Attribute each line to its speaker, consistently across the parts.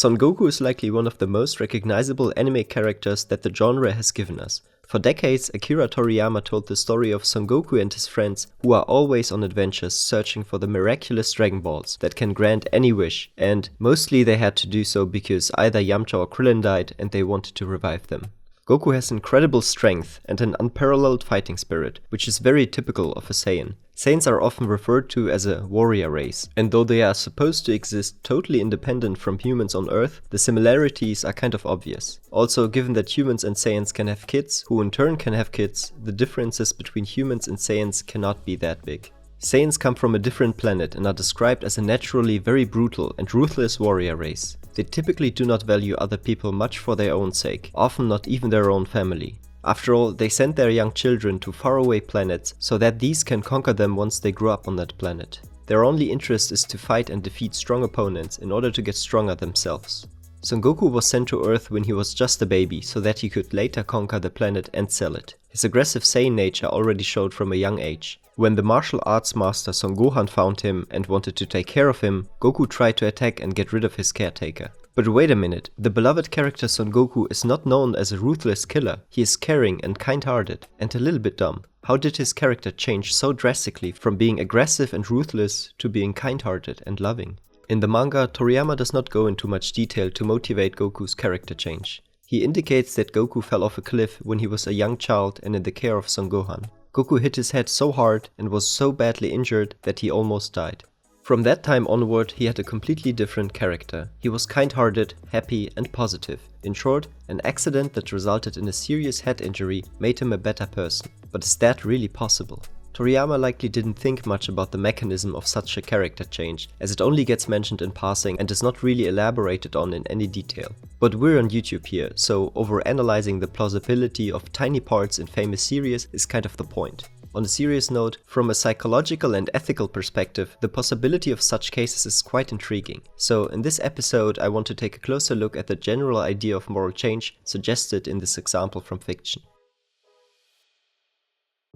Speaker 1: Son Goku is likely one of the most recognizable anime characters that the genre has given us. For decades, Akira Toriyama told the story of Son Goku and his friends who are always on adventures searching for the miraculous Dragonballs that can grant any wish, and mostly they had to do so because either Yamcha or Krillin died and they wanted to revive them. Goku has incredible strength and an unparalleled fighting spirit, which is very typical of a Saiyan. Saiyans are often referred to as a warrior race, and though they are supposed to exist totally independent from humans on Earth, the similarities are kind of obvious. Also, given that humans and Saiyans can have kids, who in turn can have kids, the differences between humans and Saiyans cannot be that big. Saiyans come from a different planet and are described as a naturally very brutal and ruthless warrior race. They typically do not value other people much for their own sake, often not even their own family. After all, they send their young children to faraway planets so that these can conquer them once they grow up on that planet. Their only interest is to fight and defeat strong opponents in order to get stronger themselves. Son Goku was sent to Earth when he was just a baby so that he could later conquer the planet and sell it. His aggressive Saiyan nature already showed from a young age. When the martial arts master Son Gohan found him and wanted to take care of him, Goku tried to attack and get rid of his caretaker. But wait a minute, the beloved character Son Goku is not known as a ruthless killer. He is caring and kind-hearted, and a little bit dumb. How did his character change so drastically from being aggressive and ruthless to being kind-hearted and loving? In the manga, Toriyama does not go into much detail to motivate Goku's character change. He indicates that Goku fell off a cliff when he was a young child and in the care of Son Gohan. Goku hit his head so hard and was so badly injured that he almost died. From that time onward, he had a completely different character. He was kind-hearted, happy and positive. In short, an accident that resulted in a serious head injury made him a better person. But is that really possible? Toriyama likely didn't think much about the mechanism of such a character change, as it only gets mentioned in passing and is not really elaborated on in any detail. But we're on YouTube here, so overanalyzing the plausibility of tiny parts in famous series is kind of the point. On a serious note, from a psychological and ethical perspective, the possibility of such cases is quite intriguing. So in this episode I want to take a closer look at the general idea of moral change suggested in this example from fiction.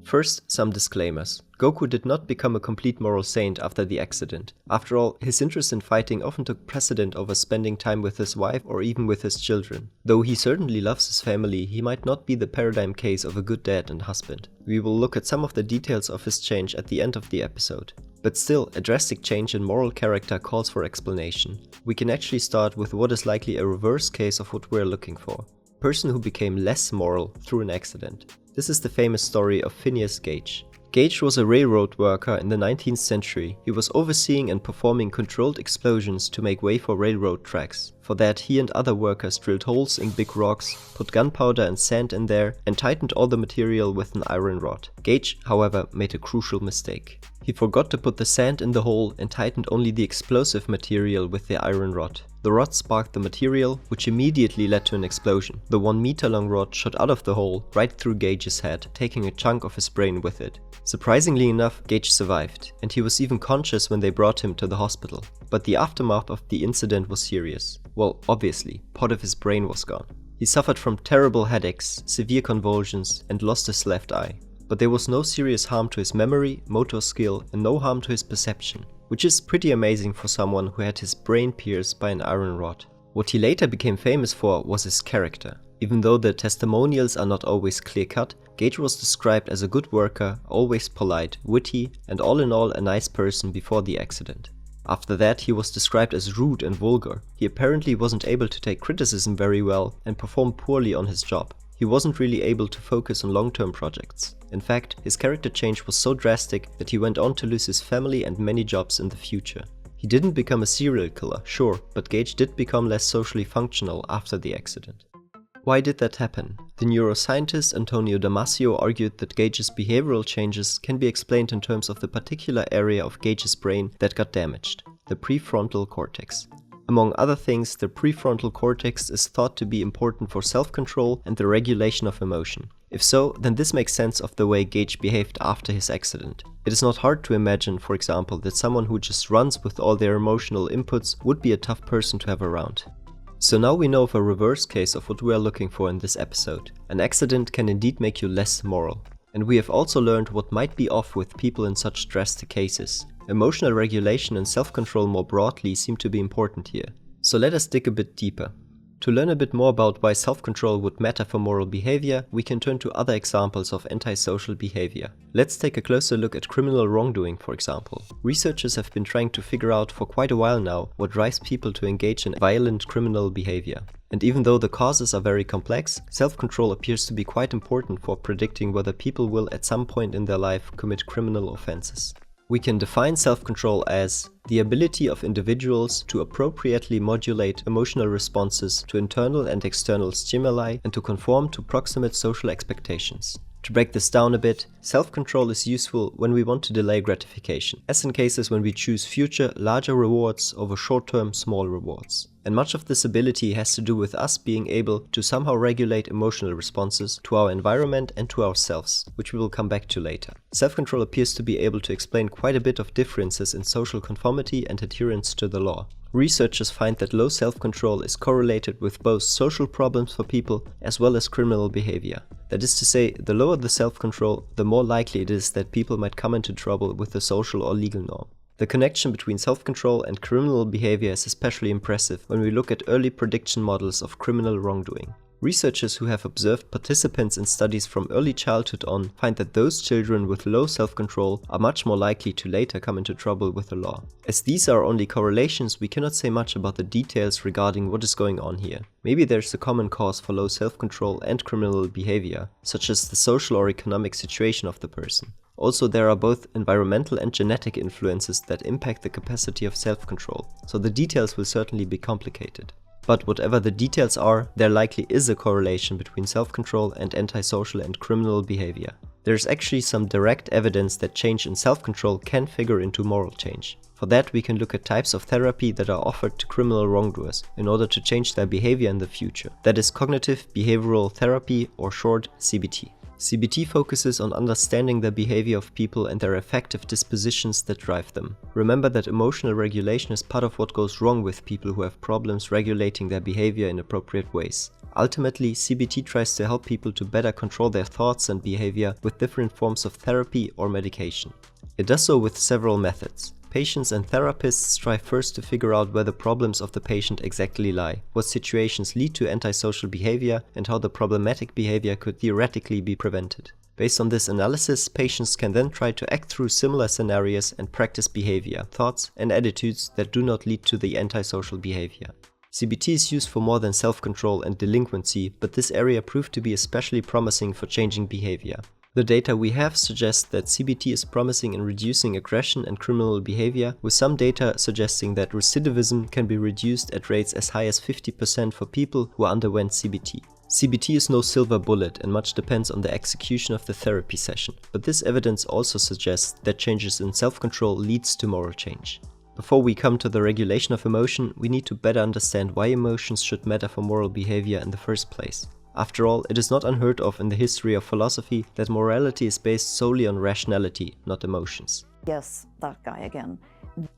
Speaker 1: First, some disclaimers. Goku did not become a complete moral saint after the accident. After all, his interest in fighting often took precedent over spending time with his wife or even with his children. Though he certainly loves his family, he might not be the paradigm case of a good dad and husband. We will look at some of the details of his change at the end of the episode. But still, a drastic change in moral character calls for explanation. We can actually start with what is likely a reverse case of what we're looking for. A person who became less moral through an accident. This is the famous story of Phineas Gage. Gage was a railroad worker in the 19th century. He was overseeing and performing controlled explosions to make way for railroad tracks. For that, he and other workers drilled holes in big rocks, put gunpowder and sand in there, and tightened all the material with an iron rod. Gage, however, made a crucial mistake. He forgot to put the sand in the hole and tightened only the explosive material with the iron rod. The rod sparked the material, which immediately led to an explosion. The 1-meter-long rod shot out of the hole, right through Gage's head, taking a chunk of his brain with it. Surprisingly enough, Gage survived, and he was even conscious when they brought him to the hospital. But the aftermath of the incident was serious. Well, obviously, part of his brain was gone. He suffered from terrible headaches, severe convulsions, and lost his left eye. But there was no serious harm to his memory, motor skill, and no harm to his perception, which is pretty amazing for someone who had his brain pierced by an iron rod. What he later became famous for was his character. Even though the testimonials are not always clear-cut, Gage was described as a good worker, always polite, witty, and all in all a nice person before the accident. After that, he was described as rude and vulgar. He apparently wasn't able to take criticism very well and performed poorly on his job. He wasn't really able to focus on long-term projects. In fact, his character change was so drastic that he went on to lose his family and many jobs in the future. He didn't become a serial killer, sure, but Gage did become less socially functional after the accident. Why did that happen? The neuroscientist Antonio Damasio argued that Gage's behavioral changes can be explained in terms of the particular area of Gage's brain that got damaged, the prefrontal cortex. Among other things, the prefrontal cortex is thought to be important for self-control and the regulation of emotion. If so, then this makes sense of the way Gage behaved after his accident. It is not hard to imagine, for example, that someone who just runs with all their emotional inputs would be a tough person to have around. So now we know of a reverse case of what we are looking for in this episode. An accident can indeed make you less moral. And we have also learned what might be off with people in such drastic cases. Emotional regulation and self-control more broadly seem to be important here. So let us dig a bit deeper. To learn a bit more about why self-control would matter for moral behavior, we can turn to other examples of antisocial behavior. Let's take a closer look at criminal wrongdoing, for example. Researchers have been trying to figure out for quite a while now what drives people to engage in violent criminal behavior. And even though the causes are very complex, self-control appears to be quite important for predicting whether people will at some point in their life commit criminal offenses. We can define self-control as the ability of individuals to appropriately modulate emotional responses to internal and external stimuli and to conform to proximate social expectations. To break this down a bit, self-control is useful when we want to delay gratification, as in cases when we choose future, larger rewards over short-term, small rewards. And much of this ability has to do with us being able to somehow regulate emotional responses to our environment and to ourselves, which we will come back to later. Self-control appears to be able to explain quite a bit of differences in social conformity and adherence to the law. Researchers find that low self-control is correlated with both social problems for people as well as criminal behavior. That is to say, the lower the self-control, the more likely it is that people might come into trouble with the social or legal norm. The connection between self-control and criminal behavior is especially impressive when we look at early prediction models of criminal wrongdoing. Researchers who have observed participants in studies from early childhood on find that those children with low self-control are much more likely to later come into trouble with the law. As these are only correlations, we cannot say much about the details regarding what is going on here. Maybe there's a common cause for low self-control and criminal behavior, such as the social or economic situation of the person. Also, there are both environmental and genetic influences that impact the capacity of self-control, so the details will certainly be complicated. But whatever the details are, there likely is a correlation between self-control and antisocial and criminal behavior. There is actually some direct evidence that change in self-control can figure into moral change. For that, we can look at types of therapy that are offered to criminal wrongdoers in order to change their behavior in the future. That is cognitive behavioral therapy, or short CBT. CBT focuses on understanding the behavior of people and their affective dispositions that drive them. Remember that emotional regulation is part of what goes wrong with people who have problems regulating their behavior in appropriate ways. Ultimately, CBT tries to help people to better control their thoughts and behavior with different forms of therapy or medication. It does so with several methods. Patients and therapists try first to figure out where the problems of the patient exactly lie, what situations lead to antisocial behavior, and how the problematic behavior could theoretically be prevented. Based on this analysis, patients can then try to act through similar scenarios and practice behavior, thoughts, and attitudes that do not lead to the antisocial behavior. CBT is used for more than self-control and delinquency, but this area proved to be especially promising for changing behavior. The data we have suggests that CBT is promising in reducing aggression and criminal behavior, with some data suggesting that recidivism can be reduced at rates as high as 50% for people who underwent CBT. CBT is no silver bullet and much depends on the execution of the therapy session, but this evidence also suggests that changes in self-control leads to moral change. Before we come to the regulation of emotion, we need to better understand why emotions should matter for moral behavior in the first place. After all, it is not unheard of in the history of philosophy that morality is based solely on rationality, not emotions.
Speaker 2: Yes, that guy again.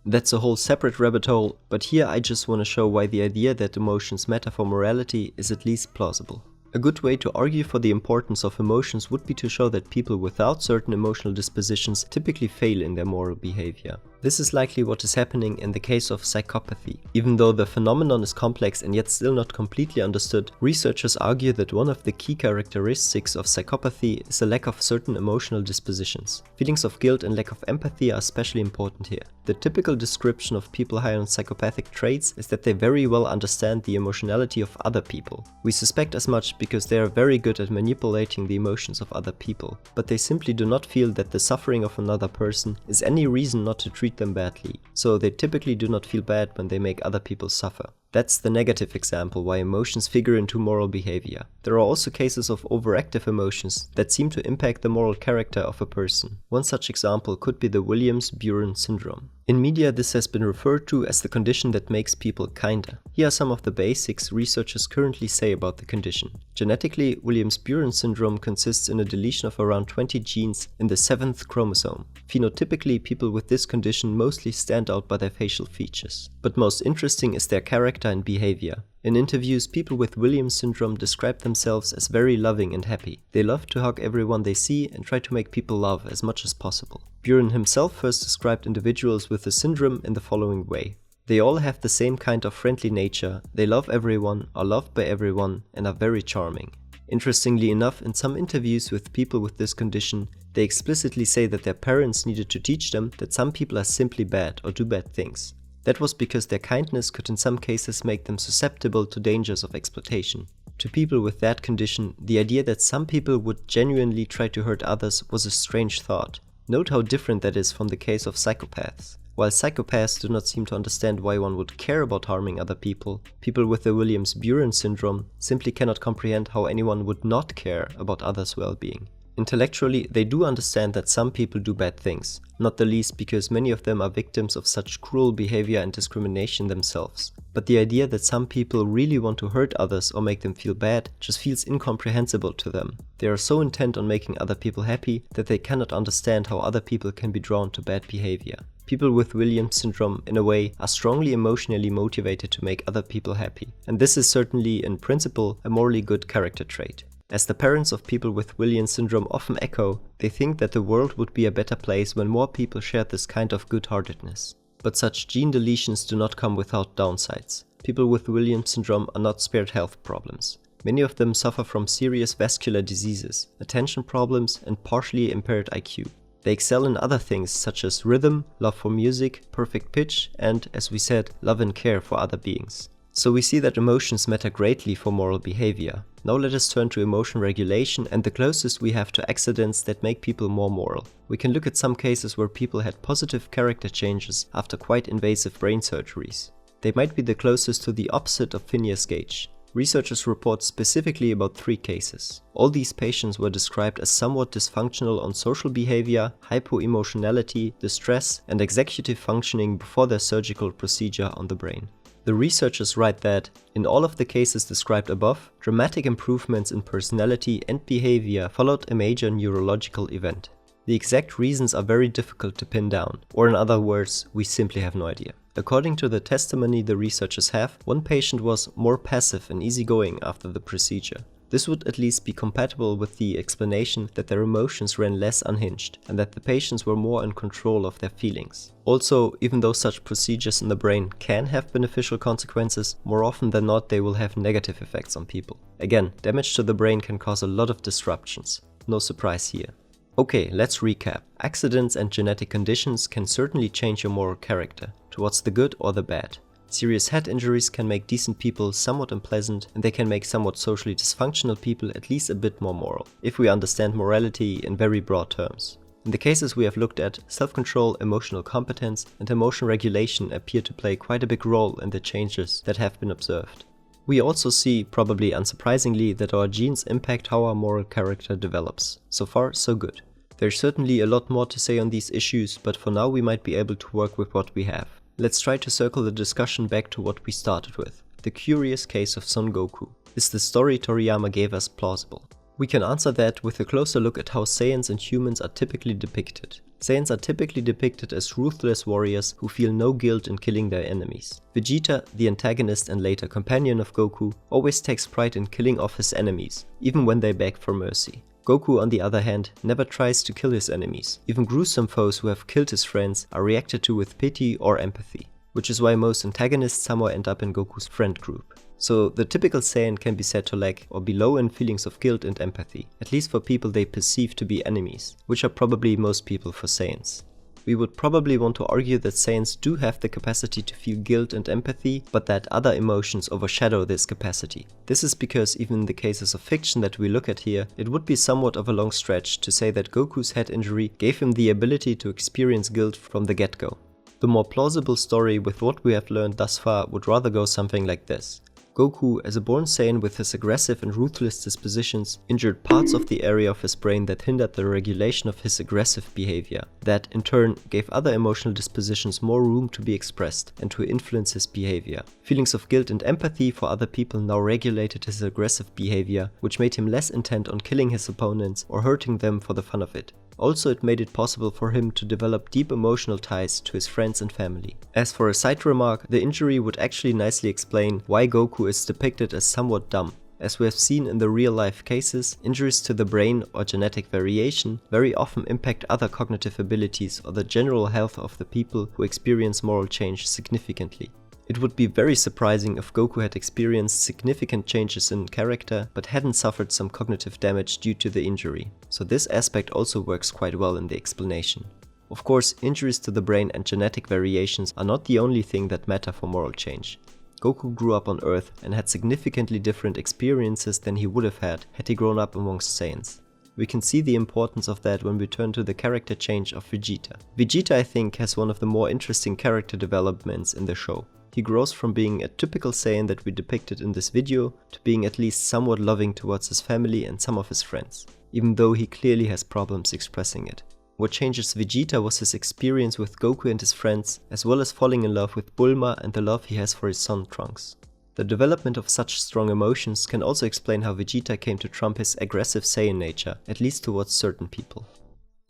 Speaker 1: That's a whole separate rabbit hole, but here I just want to show why the idea that emotions matter for morality is at least plausible. A good way to argue for the importance of emotions would be to show that people without certain emotional dispositions typically fail in their moral behavior. This is likely what is happening in the case of psychopathy. Even though the phenomenon is complex and yet still not completely understood, researchers argue that one of the key characteristics of psychopathy is a lack of certain emotional dispositions. Feelings of guilt and lack of empathy are especially important here. The typical description of people high on psychopathic traits is that they very well understand the emotionality of other people. We suspect as much because they are very good at manipulating the emotions of other people, but they simply do not feel that the suffering of another person is any reason not to treat them badly, so they typically do not feel bad when they make other people suffer. That's the negative example why emotions figure into moral behavior. There are also cases of overactive emotions that seem to impact the moral character of a person. One such example could be the Williams-Buren syndrome. In media, this has been referred to as the condition that makes people kinder. Here are some of the basics researchers currently say about the condition. Genetically, Williams-Buren syndrome consists in a deletion of around 20 genes in the 7th chromosome. Phenotypically, people with this condition mostly stand out by their facial features. But most interesting is their character and behavior. In interviews, people with Williams syndrome describe themselves as very loving and happy. They love to hug everyone they see and try to make people laugh as much as possible. Buren himself first described individuals with the syndrome in the following way. They all have the same kind of friendly nature, they love everyone, are loved by everyone, and are very charming. Interestingly enough, in some interviews with people with this condition, they explicitly say that their parents needed to teach them that some people are simply bad or do bad things. That was because their kindness could in some cases make them susceptible to dangers of exploitation. To people with that condition, the idea that some people would genuinely try to hurt others was a strange thought. Note how different that is from the case of psychopaths. While psychopaths do not seem to understand why one would care about harming other people, people with the Williams-Buren syndrome simply cannot comprehend how anyone would not care about others' well-being. Intellectually, they do understand that some people do bad things, not the least because many of them are victims of such cruel behavior and discrimination themselves. But the idea that some people really want to hurt others or make them feel bad just feels incomprehensible to them. They are so intent on making other people happy that they cannot understand how other people can be drawn to bad behavior. People with Williams syndrome, in a way, are strongly emotionally motivated to make other people happy. And this is certainly, in principle, a morally good character trait. As the parents of people with Williams syndrome often echo, they think that the world would be a better place when more people shared this kind of good-heartedness. But such gene deletions do not come without downsides. People with Williams syndrome are not spared health problems. Many of them suffer from serious vascular diseases, attention problems, and partially impaired IQ. They excel in other things such as rhythm, love for music, perfect pitch, and, as we said, love and care for other beings. So we see that emotions matter greatly for moral behavior. Now let us turn to emotion regulation and the closest we have to accidents that make people more moral. We can look at some cases where people had positive character changes after quite invasive brain surgeries. They might be the closest to the opposite of Phineas Gage. Researchers report specifically about 3 cases. All these patients were described as somewhat dysfunctional on social behavior, hypoemotionality, distress, and executive functioning before their surgical procedure on the brain. The researchers write that, in all of the cases described above, dramatic improvements in personality and behavior followed a major neurological event. The exact reasons are very difficult to pin down, or in other words, we simply have no idea. According to the testimony the researchers have, one patient was more passive and easygoing after the procedure. This would at least be compatible with the explanation that their emotions ran less unhinged and that the patients were more in control of their feelings. Also, even though such procedures in the brain can have beneficial consequences, more often than not they will have negative effects on people. Again, damage to the brain can cause a lot of disruptions. No surprise here. Okay, let's recap. Accidents and genetic conditions can certainly change your moral character, towards the good or the bad. Serious head injuries can make decent people somewhat unpleasant, and they can make somewhat socially dysfunctional people at least a bit more moral, if we understand morality in very broad terms. In the cases we have looked at, self-control, emotional competence, and emotion regulation appear to play quite a big role in the changes that have been observed. We also see, probably unsurprisingly, that our genes impact how our moral character develops. So far, so good. There's certainly a lot more to say on these issues, but for now we might be able to work with what we have. Let's try to circle the discussion back to what we started with. The curious case of Son Goku. Is the story Toriyama gave us plausible? We can answer that with a closer look at how Saiyans and humans are typically depicted. Saiyans are typically depicted as ruthless warriors who feel no guilt in killing their enemies. Vegeta, the antagonist and later companion of Goku, always takes pride in killing off his enemies, even when they beg for mercy. Goku, on the other hand, never tries to kill his enemies. Even gruesome foes who have killed his friends are reacted to with pity or empathy, which is why most antagonists somehow end up in Goku's friend group. So the typical Saiyan can be said to lack or be low in feelings of guilt and empathy, at least for people they perceive to be enemies, which are probably most people for Saiyans. We would probably want to argue that Saiyans do have the capacity to feel guilt and empathy, but that other emotions overshadow this capacity. This is because even in the cases of fiction that we look at here, it would be somewhat of a long stretch to say that Goku's head injury gave him the ability to experience guilt from the get-go. The more plausible story with what we have learned thus far would rather go something like this. Goku, as a born Saiyan with his aggressive and ruthless dispositions, injured parts of the area of his brain that hindered the regulation of his aggressive behavior. That, in turn, gave other emotional dispositions more room to be expressed and to influence his behavior. Feelings of guilt and empathy for other people now regulated his aggressive behavior, which made him less intent on killing his opponents or hurting them for the fun of it. Also, it made it possible for him to develop deep emotional ties to his friends and family. As for a side remark, the injury would actually nicely explain why Goku is depicted as somewhat dumb. As we have seen in the real-life cases, injuries to the brain or genetic variation very often impact other cognitive abilities or the general health of the people who experience moral change significantly. It would be very surprising if Goku had experienced significant changes in character, but hadn't suffered some cognitive damage due to the injury, so this aspect also works quite well in the explanation. Of course, injuries to the brain and genetic variations are not the only thing that matter for moral change. Goku grew up on Earth and had significantly different experiences than he would have had he grown up amongst Saiyans. We can see the importance of that when we turn to the character change of Vegeta. Vegeta, I think, has one of the more interesting character developments in the show. He grows from being a typical Saiyan that we depicted in this video to being at least somewhat loving towards his family and some of his friends, even though he clearly has problems expressing it. What changes Vegeta was his experience with Goku and his friends, as well as falling in love with Bulma and the love he has for his son Trunks. The development of such strong emotions can also explain how Vegeta came to trump his aggressive Saiyan nature, at least towards certain people.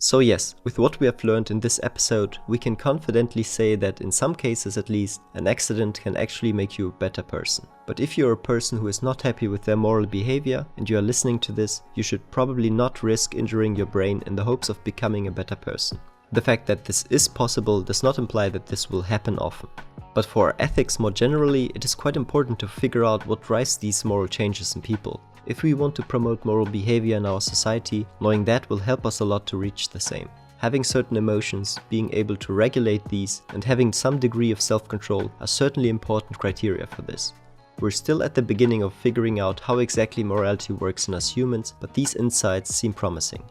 Speaker 1: So yes, with what we have learned in this episode, we can confidently say that in some cases at least, an accident can actually make you a better person. But if you're a person who is not happy with their moral behavior and you are listening to this, you should probably not risk injuring your brain in the hopes of becoming a better person. The fact that this is possible does not imply that this will happen often. But for ethics more generally, it is quite important to figure out what drives these moral changes in people. If we want to promote moral behavior in our society, knowing that will help us a lot to reach the same. Having certain emotions, being able to regulate these, and having some degree of self-control are certainly important criteria for this. We're still at the beginning of figuring out how exactly morality works in us humans, but these insights seem promising.